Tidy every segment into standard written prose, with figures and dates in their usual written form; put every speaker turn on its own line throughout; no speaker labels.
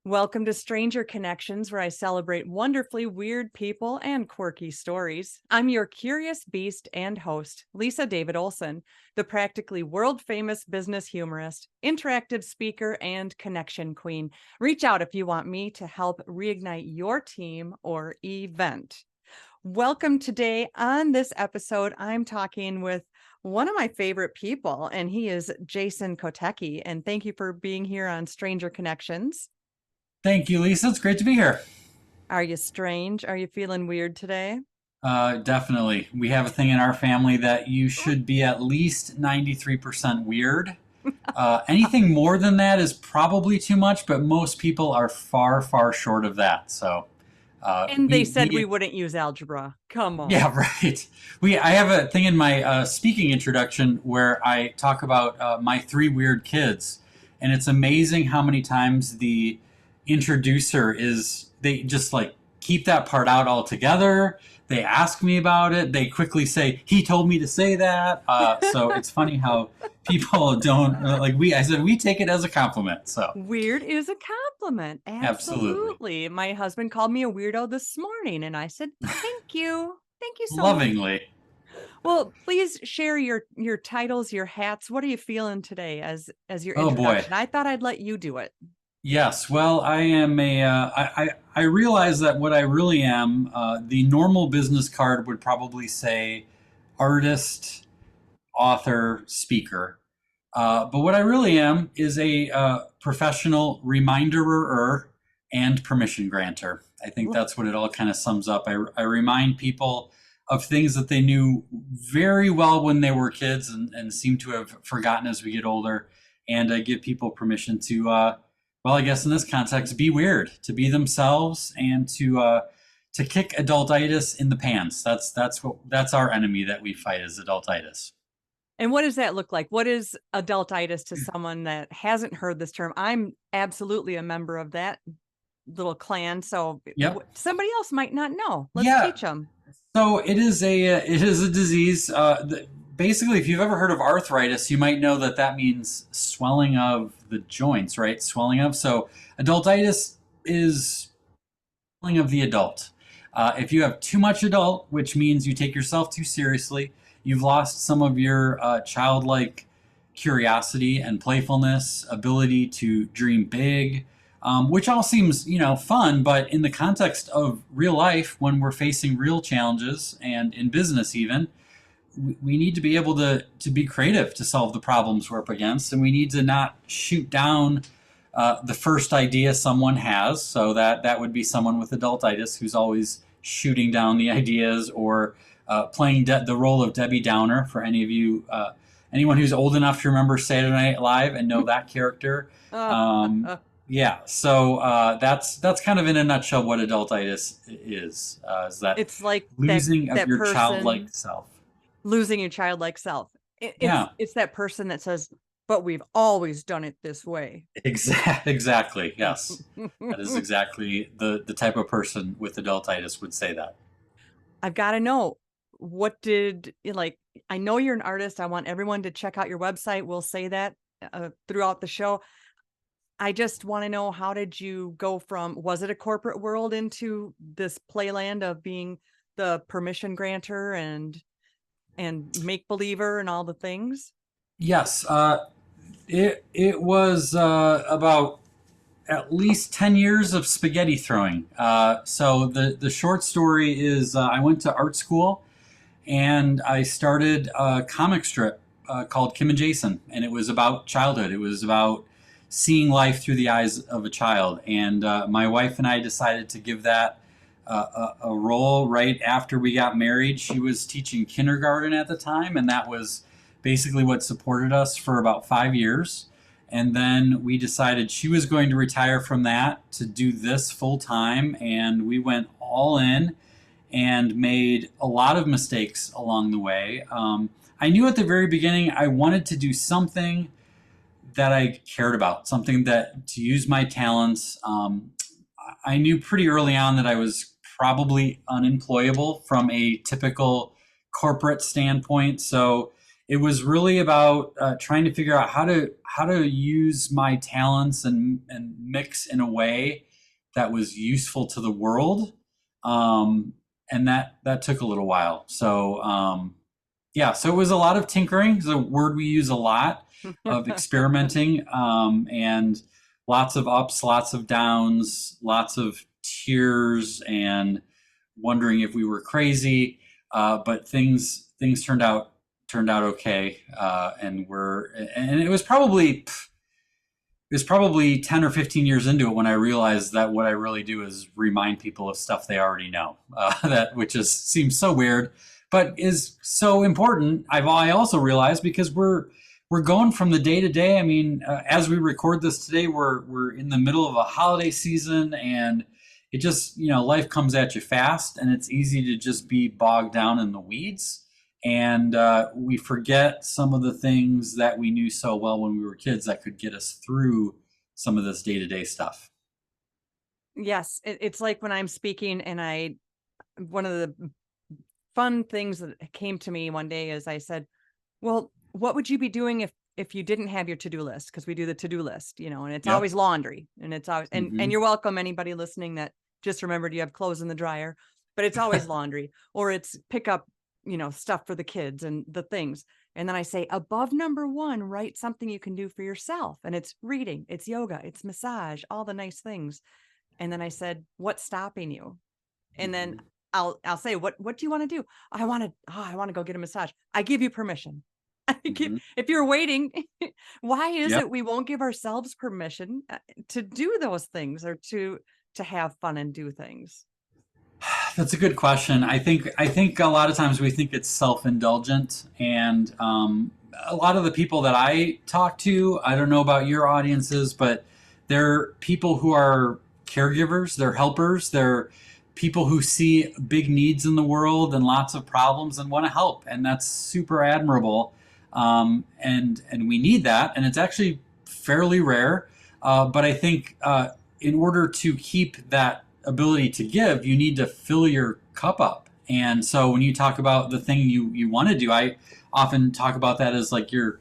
Welcome to Stranger Connections, where I celebrate wonderfully weird people and quirky stories. I'm your curious beast and host, Lisa David Olson, the practically world famous business humorist, interactive speaker, and connection queen. Reach out if you want me to help reignite your team or event. Welcome today. On this episode, I'm talking with one of my favorite people, and he is Jason Kotecki. And thank you for being here on Stranger Connections.
Thank you, Lisa. It's great to be here.
Are you strange? Are you feeling weird today?
Definitely. We have a thing in our family that you should be at least 93% weird. Anything more than that is probably too much, but most people are far, far short of that. So,
And they said we wouldn't use algebra. Come on.
yeah, right. I have a thing in my speaking introduction where I talk about my three weird kids, and it's amazing how many times the introducer they just like keep that part out altogether. They ask me about it. They quickly say, "He told me to say that." So it's funny how people don't like we. I said we take it as a compliment. So
Weird is a compliment.
absolutely,
Absolutely. My husband called me a weirdo this morning, and I said, "Thank you. Thank you so much."
lovingly.
Well, please share your titles, your hats. What are you feeling today as your
Oh boy.
introduction? I thought I'd let you do it.
Yes, well, I am I realize that what I really am, the normal business card would probably say artist, author, speaker. But what I really am is a professional reminderer and permission granter. I think that's what it all kind of sums up. I remind people of things that they knew very well when they were kids and seem to have forgotten as we get older. And I give people permission to, well, I guess in this context, be weird, to be themselves, and to kick adultitis in the pants. That's our enemy that we fight is adultitis.
And what does that look like? What is adultitis to someone that hasn't heard this term? I'm absolutely a member of that little clan, so
Yep.
somebody else might not know. Let's
Yeah.
teach them.
So it is a disease. Basically, if you've ever heard of arthritis, you might know that that means swelling of the joints, right? Swelling of. So adultitis is swelling of the adult. If you have too much adult, which means you take yourself too seriously, you've lost some of your childlike curiosity and playfulness, ability to dream big, which all seems, fun, but in the context of real life, when we're facing real challenges and in business even, we need to be able to be creative to solve the problems we're up against, and we need to not shoot down the first idea someone has. So that would be someone with adultitis who's always shooting down the ideas or playing the role of Debbie Downer. For any of you, anyone who's old enough to remember Saturday Night Live and know that character. Yeah, so that's kind of in a nutshell what adultitis is that
It's like
losing of
that
your childlike
person
self.
losing your childlike self. It's
Yeah,
it's that person that says, "But we've always done it this way."
exactly. Yes, that is exactly the type of person with adultitis would say that.
I've got to know, what did like? I know you're an artist. I want everyone to check out your website. We'll say that throughout the show. I just want to know, how did you go from, was it a corporate world into this playland of being the permission granter and make believer and all the things?
Yes, it was about at least 10 years of spaghetti throwing. So the short story is I went to art school and I started a comic strip called Kim and Jason, and it was about childhood. It was about seeing life through the eyes of a child. And my wife and I decided to give that a role right after we got married. She was teaching kindergarten at the time, and that was basically what supported us for about 5 years. And then we decided she was going to retire from that to do this full time, and we went all in and made a lot of mistakes along the way. I knew at the very beginning I wanted to do something that I cared about, something that to use my talents. I knew pretty early on that I was probably unemployable from a typical corporate standpoint. So it was really about trying to figure out how to use my talents and mix in a way that was useful to the world. Um, and that took a little while. So yeah, so it was a lot of tinkering. It's a word we use a lot, of experimenting, and lots of ups, lots of downs, lots of tears, and wondering if we were crazy. But things turned out okay, and it was probably 10 or 15 years into it when I realized that what I really do is remind people of stuff they already know. That which is seems so weird, but is so important. I also realized because we're going from the day to day. I mean, as we record this today, we're in the middle of a holiday season, and it just life comes at you fast, and it's easy to just be bogged down in the weeds, and we forget some of the things that we knew so well when we were kids that could get us through some of this day to day stuff.
Yes, it's like when I'm speaking and one of the fun things that came to me one day is I said, well, what would you be doing if you didn't have your to-do list? Because we do the to-do list, and it's
Yep.
always laundry, and it's always and
Hmm.
you're welcome, anybody listening that just remembered you have clothes in the dryer, but it's always laundry, or it's pick up, stuff for the kids and the things. And then I say, above number one, write something you can do for yourself. And it's reading, it's yoga, it's massage, all the nice things. And then I said, what's stopping you? And then
Hmm.
I'll say, what do you want to do? I want to go get a massage. I give you permission.
Hmm.
If you're waiting, why is
Yep.
it we won't give ourselves permission to do those things, or to have fun and do things?
That's a good question. I think a lot of times we think it's self indulgent, and a lot of the people that I talk to, I don't know about your audiences, but they're people who are caregivers, they're helpers, they're people who see big needs in the world and lots of problems and want to help, and that's super admirable. And we need that, and it's actually fairly rare. But I think in order to keep that ability to give, you need to fill your cup up. And so when you talk about the thing you want to do, I often talk about that as like your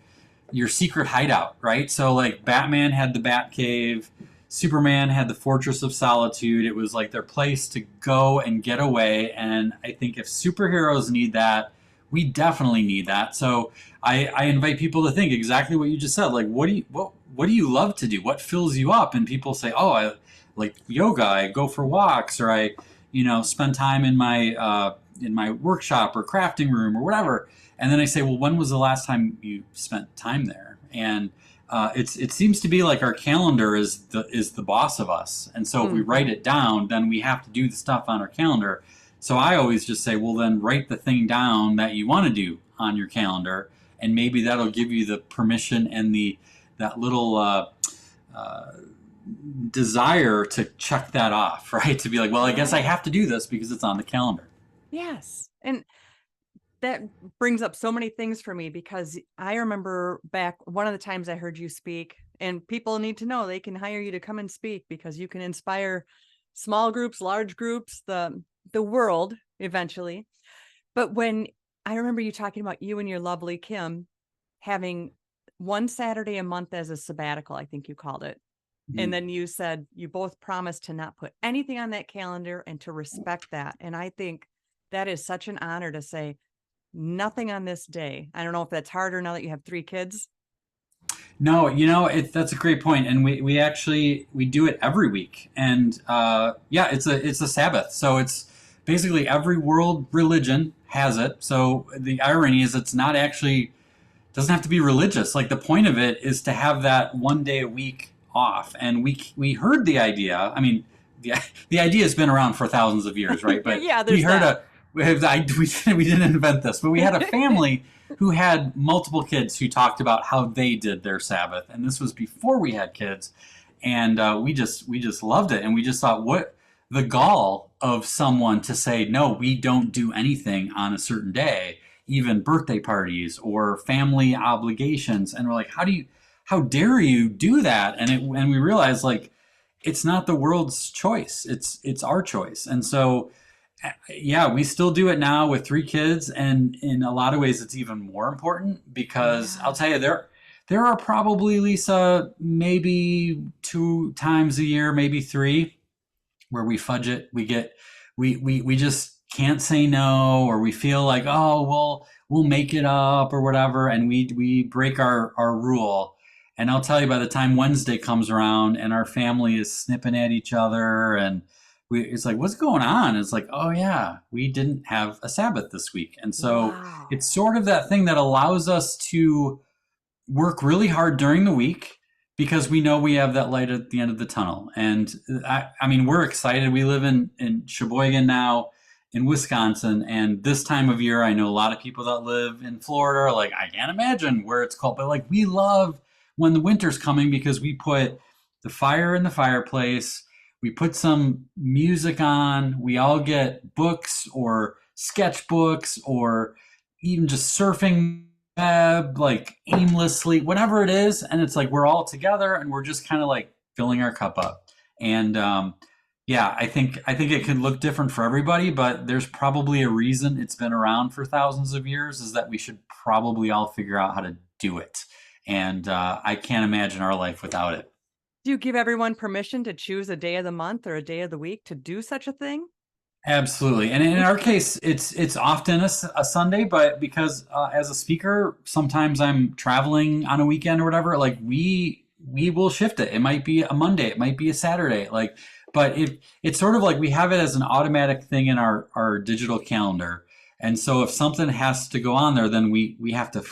secret hideout, right? So like Batman had the Bat Cave, Superman had the Fortress of Solitude. It was like their place to go and get away. And I think if superheroes need that, we definitely need that. So I invite people to think exactly what you just said. Like, what do you love to do? What fills you up? And people say, oh, I like yoga. I go for walks, or I, spend time in my workshop or crafting room or whatever. And then I say, well, when was the last time you spent time there? And it seems to be like our calendar is the boss of us. And so if we write
Mhm.
it down, then we have to do the stuff on our calendar. So I always just say, well, then write the thing down that you want to do on your calendar, and maybe that'll give you the permission and the that little uh, desire to check that off, right? To be like, well, I guess I
Right.
have to do this because it's on the calendar.
Yes. And that brings up so many things for me, because I remember back one of the times I heard you speak, and people need to know they can hire you to come and speak because you can inspire small groups, large groups, the world eventually. But when I remember you talking about you and your lovely Kim having one Saturday a month as a sabbatical, I think you called it. And
Mm.
then you said you both promised to not put anything on that calendar and to respect that. And I think that is such an honor to say, nothing on this day. I don't know if that's harder now that you have 3 kids.
No, that's a great point, and we actually we do it every week, and yeah, it's a Sabbath, so it's basically every world religion has it. So the irony is, it's not actually doesn't have to be religious. Like the point of it is to have that one day a week off. And we heard the idea. I mean, the the idea has been around for thousands of years, right? But
Yeah,
we
there's
heard
that.
a we didn't invent this, but we had a family who had multiple kids who talked about how they did their Sabbath, and this was before we had kids, and we just loved it, and we just thought, what the gall of someone to say no, we don't do anything on a certain day, even birthday parties or family obligations. And we're like, how dare you do that? And we realized, like, it's not the world's choice, it's our choice. And so Yeah, we still do it now with three kids, and in a lot of ways, it's even more important because I'll
Yeah.
tell you, there are probably, Lisa, maybe two times a year, maybe three, where we fudge it. We just can't say no, or we feel like, oh, we'll make it up or whatever, and we break our rule. And I'll tell you, by the time Wednesday comes around and our family is snipping at each other, and it's like, what's going on? It's like, oh yeah, we didn't have a Sabbath this week. And so
Wow.
it's sort of that thing that allows us to work really hard during the week because we know we have that light at the end of the tunnel. And I mean, we're excited. We live in Sheboygan now in Wisconsin. And this time of year, I know a lot of people that live in Florida are like, I can't imagine where it's cold. But like, we love when the winter's coming because we put the fire in the fireplace. We put some music on. We all get books or sketchbooks or even just surfing web, like aimlessly, whatever it is. And it's like we're all together and we're just kind of like filling our cup up. And yeah, I think it can look different for everybody, but there's probably a reason it's been around for thousands of years. Is that we should probably all figure out how to do it. And I can't imagine our life without it.
Do you give everyone permission to choose a day of the month or a day of the week to do such a thing?
Absolutely, and in our case, it's often a Sunday, but because as a speaker, sometimes I'm traveling on a weekend or whatever. Like we will shift it. It might be a Monday, it might be a Saturday. Like, but it's sort of like we have it as an automatic thing in our digital calendar. And so if something has to go on there, then we have to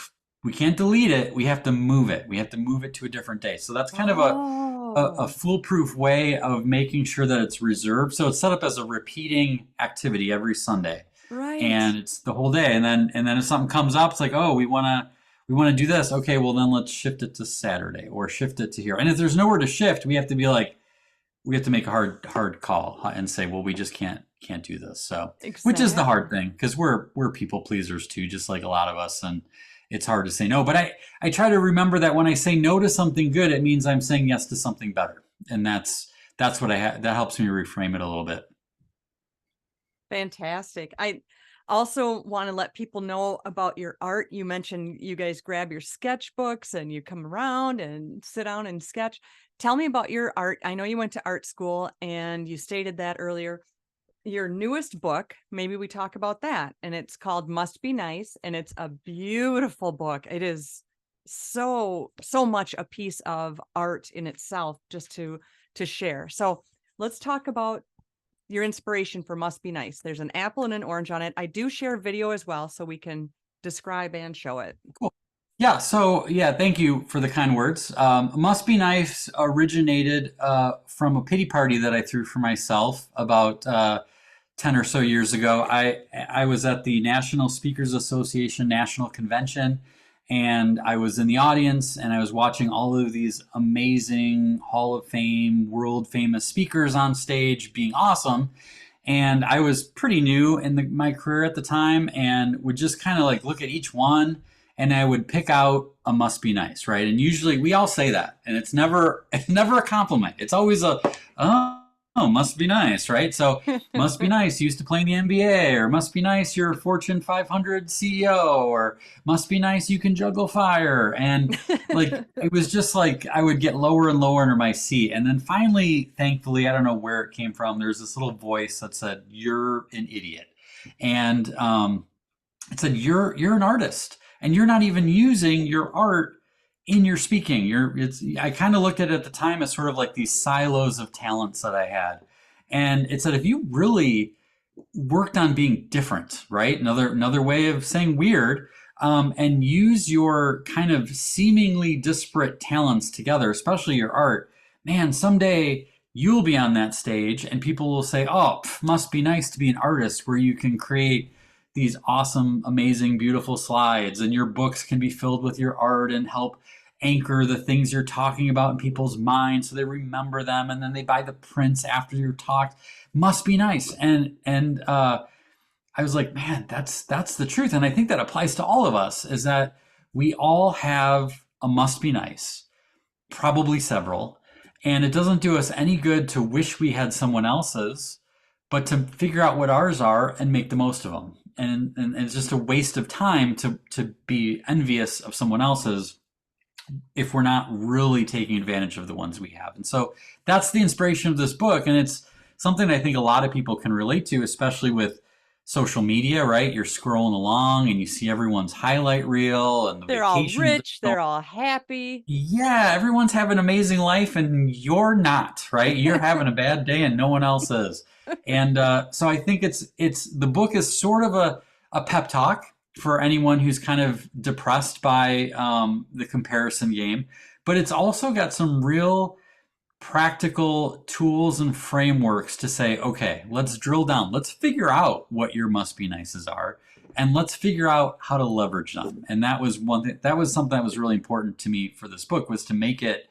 we can't delete it. We have to move it. We have to move it to a different day. So that's kind of a
Oh,
foolproof way of making sure that it's reserved. So it's set up as a repeating activity every Sunday,
right.
and it's the whole day. And then if something comes up, it's like, oh, we want to do this. Okay, well then let's shift it to Saturday or shift it to here. And if there's nowhere to shift, we have to be like, we have to make a hard call and say, well, we just can't do this. So, which is the hard
Exactly.
thing because we're people pleasers too, just like a lot of us, and it's hard to say no. But I try to remember that when I say no to something good, it means I'm saying yes to something better, and that's what that helps me reframe it a little bit.
Fantastic. I also want to let people know about your art. You mentioned you guys grab your sketchbooks and you come around and sit down and sketch. Tell me about your art. I know you went to art school and you stated that earlier. Your newest book, maybe we talk about that. And it's called Must Be Nice. And it's a beautiful book. It is so much a piece of art in itself just to share. So let's talk about your inspiration for Must Be Nice. There's an apple and an orange on it. I do share video as well, so we can describe and show it.
Cool. Yeah. So yeah, thank you for the kind words. Must Be Nice originated from a pity party that I threw for myself about 10 or so years ago. I was at the National Speakers Association National Convention, and I was in the audience and I was watching all of these amazing Hall of Fame, world famous speakers on stage being awesome. And I was pretty new in my career at the time and would just kind of like look at each one and I would pick out a must be nice, right? And usually we all say that and it's never a compliment. It's always a, oh, must be nice, right? So must be nice you used to play in the NBA, or must be nice you're a Fortune 500 CEO, or must be nice you can juggle fire. And like it was just like I would get lower and lower under my seat. And then finally, thankfully, I don't know where it came from, there's this little voice that said, "You're an idiot." And it said, you're an artist and you're not even using your art in your speaking. I kind of looked at it at the time as sort of like these silos of talents that I had. And it said, if you really worked on being different, right? Another way of saying weird, and use your kind of seemingly disparate talents together, especially your art, man, someday you'll be on that stage and people will say, oh, must be nice to be an artist where you can create these awesome, amazing, beautiful slides, and your books can be filled with your art and help anchor the things you're talking about in people's minds so they remember them and then they buy the prints after your talk. Must be nice. And I was like, man, that's the truth. And I think that applies to all of us, is that we all have a must be nice, probably several. And it doesn't do us any good to wish we had someone else's, but to figure out what ours are and make the most of them. And it's just a waste of time to be envious of someone else's if we're not really taking advantage of the ones we have. And so that's the inspiration of this book. And it's something I think a lot of people can relate to, especially with social media, right? You're scrolling along and you see everyone's highlight reel and the
They're all
vacations.
rich, they're all happy.
Yeah, everyone's having an amazing life and you're not, right? You're having a bad day and no one else is. And so I think it's the book is sort of a pep talk for anyone who's kind of depressed by the comparison game, but it's also got some real practical tools and frameworks to say, okay, let's drill down. Let's figure out what your must be nices are and let's figure out how to leverage them. And that was one thing, that was something that was really important to me for this book, was to make it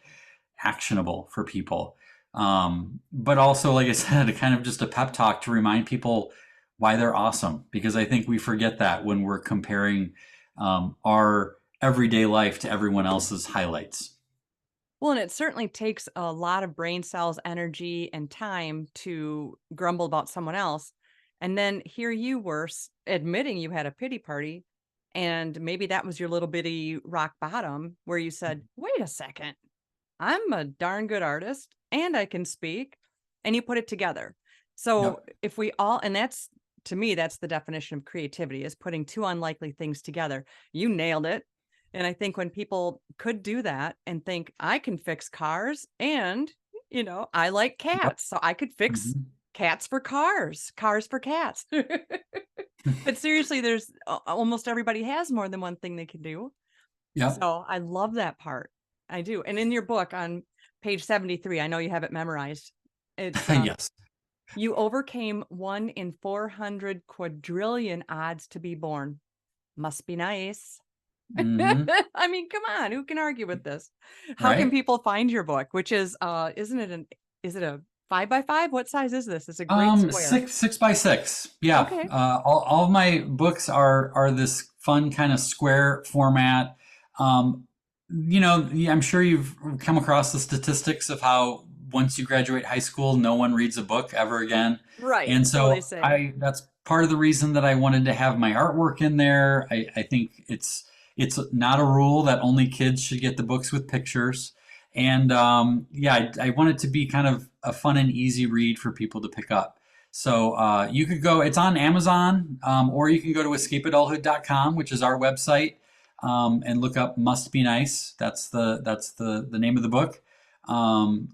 actionable for people. But also, like I said, kind of just a pep talk to remind people why they're awesome, because I think we forget that when we're comparing our everyday life to everyone else's highlights.
Well, and it certainly takes a lot of brain cells, energy, and time to grumble about someone else. And then here you were admitting you had a pity party. And maybe that was your little bitty rock bottom where you said, wait a second, I'm a darn good artist and I can speak. And you put it together. So
Yep.
if we all, and that's to me, that's the definition of creativity, is putting two unlikely things together. You nailed it. And I think when people could do that and think, I can fix cars and, I like
Yep.
cats, so I could fix
Mhm.
cats for cars, cars for cats. But seriously, there's almost everybody has more than one thing they can do.
Yep.
So I love that part. I do. And in your book on page 73, I know you have it memorized. It's
Yes.
you overcame 1 in 400 quadrillion odds to be born. Must be nice.
Hmm.
I mean, come on, who can argue with this? How can
Right.
people find your book? Which is is it a 5 by 5? What size is this? It's a great square.
Six by six. Yeah.
Okay.
All of my books are this fun kind of square format. Um, I'm sure you've come across the statistics of how once you graduate high school, no one reads a book ever again.
Right.
And
So they
so
say.
I that's part of the reason that I wanted to have my artwork in there. I think it's not a rule that only kids should get the books with pictures. And yeah, I want it to be kind of a fun and easy read for people to pick up. So you could go, it's on Amazon, or you can go to escapeadulthood.com, which is our website, and look up Must Be Nice. That's the name of the book.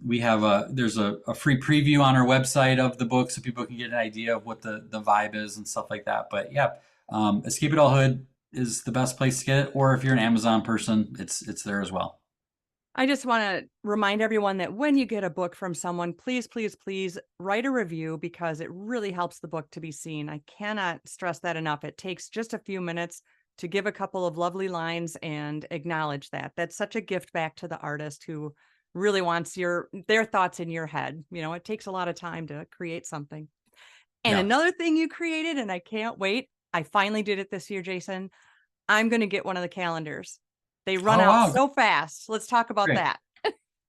We have there's a free preview on our website of the book so people can get an idea of what the vibe is and stuff like that. But yeah, Escape Adulthood is the best place to get it. Or if you're an Amazon person, it's there as well.
I just want to remind everyone that when you get a book from someone, please, please, please write a review because it really helps the book to be seen. I cannot stress that enough. It takes just a few minutes to give a couple of lovely lines and acknowledge that. That's such a gift back to the artist who really wants their thoughts in your head. It takes a lot of time to create something. And
Yeah.
another thing you created, and I can't wait. I finally did it this year, Jason. I'm going to get one of the calendars. They run
Oh
out
wow,
so fast. Let's talk about
great.
that.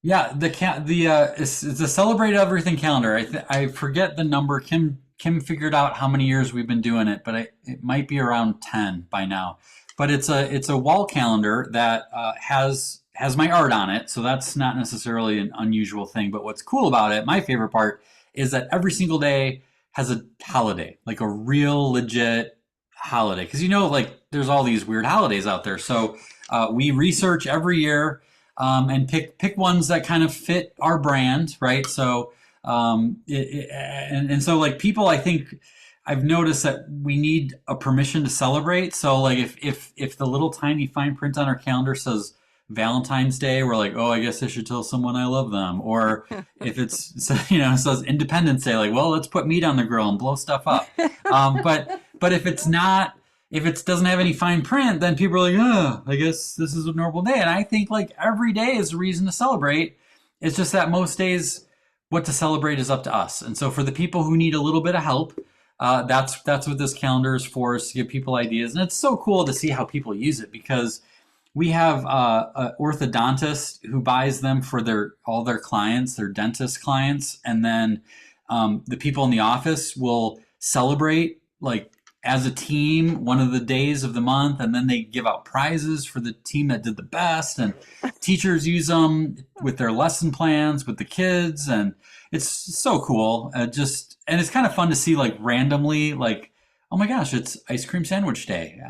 Yeah, it's a celebrate everything calendar. I forget the number. Kim figured out how many years we've been doing it, but it might be around 10 by now. But it's a wall calendar that has my art on it, so that's not necessarily an unusual thing. But what's cool about it, my favorite part, is that every single day has a holiday, like a real legit holiday. Because like there's all these weird holidays out there. So we research every year and pick ones that kind of fit our brand, right? So and so like people, I think I've noticed that we need a permission to celebrate. So like if the little tiny fine print on our calendar says Valentine's Day, we're like, oh, I guess I should tell someone I love them. Or if it's it says Independence Day, like, well, let's put meat on the grill and blow stuff up. But if it's not, if it doesn't have any fine print, then people are like, oh, I guess this is a normal day. And I think like every day is a reason to celebrate. It's just that most days, what to celebrate is up to us. And so for the people who need a little bit of help, that's what this calendar is for, is to give people ideas. And it's so cool to see how people use it, because we have an orthodontist who buys them for all their clients, their dentist clients, and then The people in the office will celebrate like as a team one of the days of the month, and then they give out prizes for the team that did the best. And teachers use them with their lesson plans with the kids, and it's so cool. Just and it's kind of fun to see like randomly like. Oh my gosh, it's ice cream sandwich day.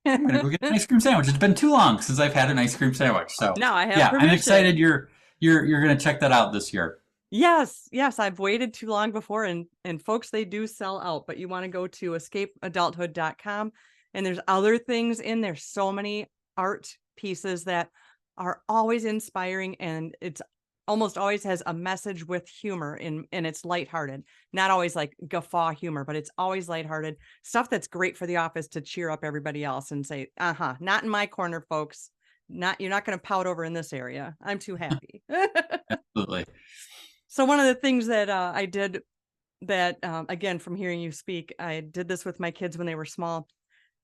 I'm gonna go get an ice cream sandwich. It's been too long since I've had an ice cream sandwich. So
Now I have
yeah, I'm
permission.
excited you're gonna check that out this year.
Yes, yes, I've waited too long before, and folks, they do sell out, but you wanna go to escapeadulthood.com, and there's other things in there, so many art pieces that are always inspiring, and it's almost always has a message with humor and it's lighthearted. Not always like guffaw humor, but it's always lighthearted. Stuff that's great for the office to cheer up everybody else and say, "Uh-huh, not in my corner, folks. Not you're not gonna pout over in this area. I'm too happy."
Absolutely.
So one of the things that I did that, again, from hearing you speak, I did this with my kids when they were small,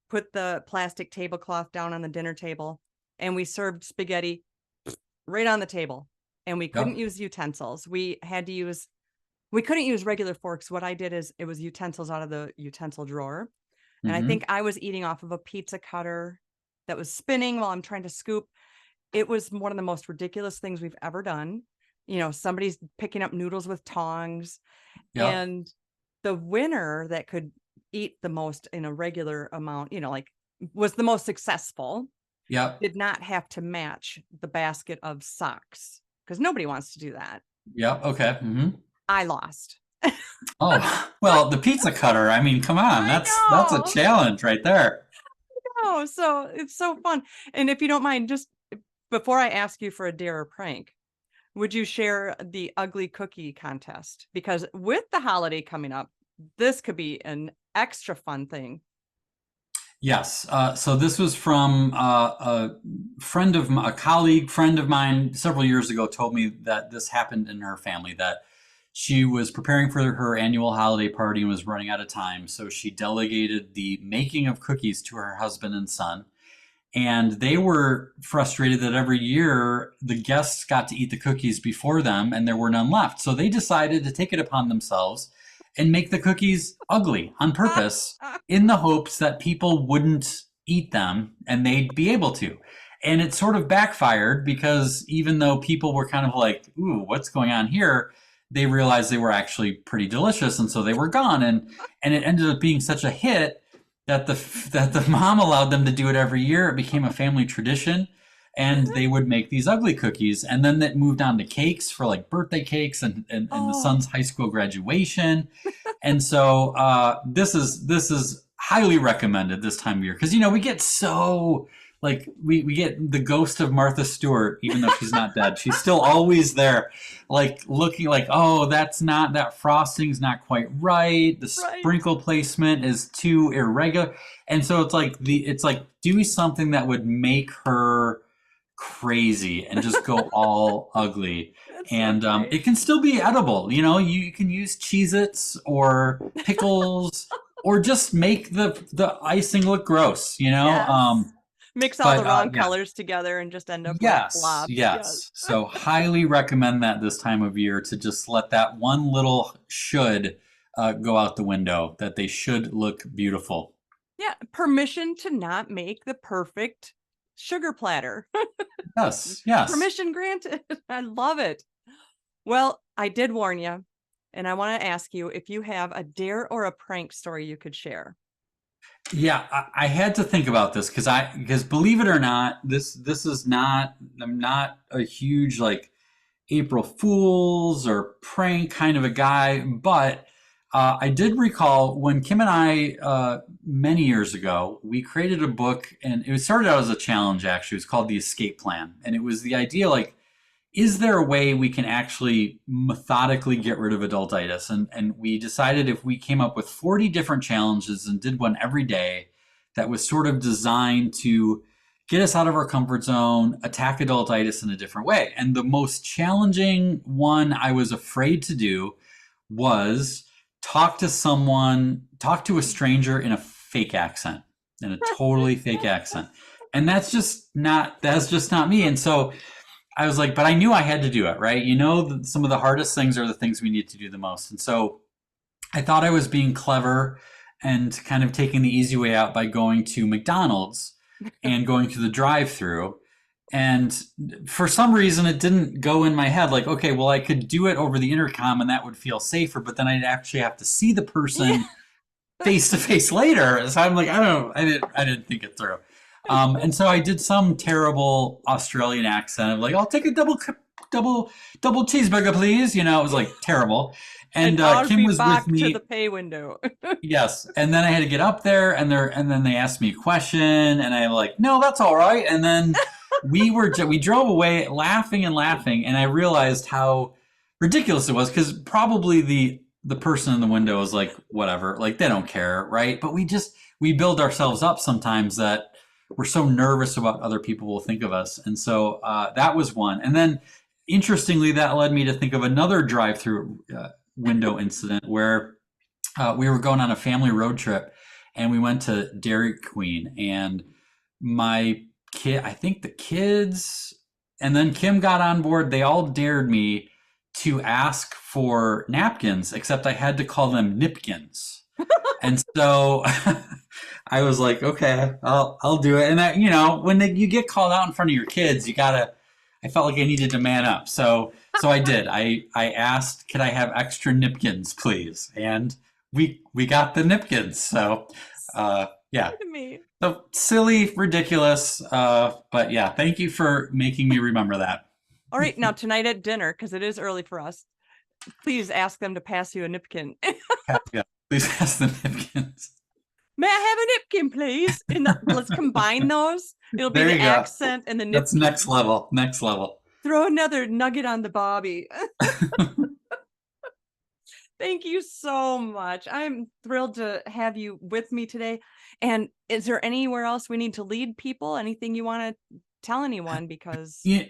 put the plastic tablecloth down on the dinner table, and we served spaghetti right on the table. And we couldn't
Yep.
use utensils. We couldn't use regular forks. What I did is it was utensils out of the utensil drawer. And I think
Hmm.
I was eating off of a pizza cutter that was spinning while I'm trying to scoop. It was one of the most ridiculous things we've ever done. Somebody's picking up noodles with tongs,
Yep.
and the winner that could eat the most in a regular amount, like was the most successful,
Yep.
did not have to match the basket of socks because nobody wants to do that.
Yep. Okay. Hmm.
I lost.
Oh well, the pizza cutter. I mean, come on,
I
that's a
know.
challenge right there.
Oh, so it's so fun. And if you don't mind, just before I ask you for a dare or prank, would you share the ugly cookie contest? Because with the holiday coming up, this could be an extra fun thing.
Yes. So this was from a colleague friend of mine several years ago told me that this happened in her family, that she was preparing for her annual holiday party and was running out of time. So she delegated the making of cookies to her husband and son. And they were frustrated that every year the guests got to eat the cookies before them and there were none left. So they decided to take it upon themselves and make the cookies ugly on purpose in the hopes that people wouldn't eat them and they'd be able to. And it sort of backfired because even though people were kind of like, ooh, what's going on here? They realized they were actually pretty delicious. And so they were gone. And it ended up being such a hit that the mom allowed them to do it every year. It became a family tradition, and they would make these ugly cookies. And then it moved on to cakes for like birthday cakes and the
Oh,
son's high school graduation. And so this is highly recommended this time of year because we get so like we get the ghost of Martha Stewart, even though she's not dead. She's still always there, like looking like, oh, that frosting's not quite right. The
right.
sprinkle placement is too irregular. And so it's like do something that would make her crazy and just go all ugly.
That's so
And
great.
it can still be edible. You can use Cheez-Its or pickles or just make the icing look gross,
Yes. Mix all the
but
wrong
yeah.
colors together and just end up with
Yes,
blobs. Yes.
yes. So highly recommend that this time of year to just let that one little should go out the window, that they should look beautiful.
Yeah. Permission to not make the perfect sugar platter.
Yes, yes.
Permission granted. I love it. Well, I did warn you, and I want to ask you if you have a dare or a prank story you could share.
Yeah, I had to think about this because believe it or not, this is not I'm not a huge like April Fools or prank kind of a guy, but I did recall when Kim and I many years ago we created a book, and it started out as a challenge. Actually, it was called the Escape Plan, and it was the idea like, is there a way we can actually methodically get rid of adultitis? And we decided if we came up with 40 different challenges and did one every day that was sort of designed to get us out of our comfort zone, attack adultitis in a different way. And the most challenging one I was afraid to do was talk to a stranger in a fake accent, in a totally fake accent. And that's just not me. And so I was like, but I knew I had to do it, right? Some of the hardest things are the things we need to do the most. And so I thought I was being clever and kind of taking the easy way out by going to McDonald's and going to the drive-through. And for some reason, it didn't go in my head like, okay, well, I could do it over the intercom and that would feel safer, but then I'd actually have to see the
Yeah.
person face to face later. So I'm like, I didn't think it through. And so I did some terrible Australian accent of like, I'll take a double cheeseburger, please. You know, it was like terrible.
And
And
I'll
Kim
be
was with
back to the
me.
pay window.
Yes, and then I had to get up there, and then they asked me a question, and I'm like, no, that's all right. And then we drove away laughing and laughing, and I realized how ridiculous it was because probably the person in the window was like, whatever, like they don't care, right? But we build ourselves up sometimes that we're so nervous about other people will think of us, and so that was one. And then interestingly, that led me to think of another drive-through window incident where we were going on a family road trip and we went to Dairy Queen and my kid, I think the kids, and then Kim got on board. They all dared me to ask for napkins, except I had to call them nipkins. And so I was like, okay, I'll do it. And when you get called out in front of your kids, you gotta. I felt like I needed to man up, so I did. I asked, could I have extra nipkins, please? And we got the nipkins. So yeah,
To me.
so silly, ridiculous, but yeah, thank you for making me remember that.
All right, now tonight at dinner, because it is early for us, please ask them to pass you a napkin.
Yeah, please ask the nipkins.
May I have a napkin, please? Let's combine those. It'll be
There
the
you go.
accent and the
That's
napkin.
next level. Next level.
Throw another nugget on the bobby. Thank you so much. I'm thrilled to have you with me today. And is there anywhere else we need to lead people? Anything you want to tell anyone? Because
You,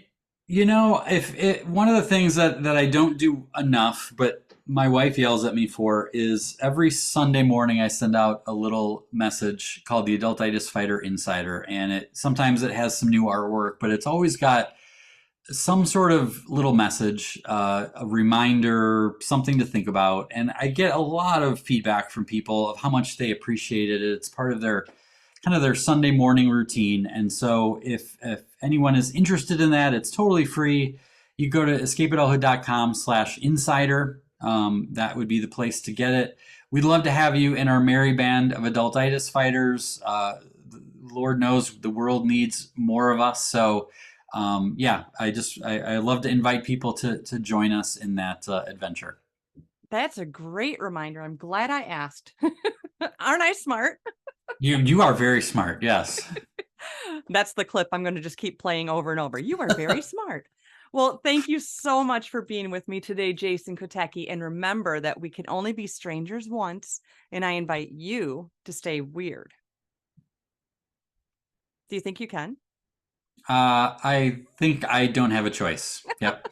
if one of the things that I don't do enough, but my wife yells at me for, is every Sunday morning I send out a little message called the Adultitis Fighter Insider, and sometimes it has some new artwork, but it's always got some sort of little message, a reminder, something to think about. And I get a lot of feedback from people of how much they appreciate it. It's part of their kind of their Sunday morning routine. And so if anyone is interested in that, it's totally free. You go to escapeadulthood.com/insider. That would be the place to get it. We'd love to have you in our merry band of adultitis fighters. Lord knows the world needs more of us. So yeah, I love to invite people to join us in that adventure.
that's a great reminder. I'm glad I asked. Aren't I smart?
You are very smart. Yes.
That's the clip I'm going to just keep playing over and over. You are very smart. Well, thank you so much for being with me today, Jason Kotecki. And remember that we can only be strangers once, and I invite you to stay weird. Do you think you can?
I think I don't have a choice. Yep.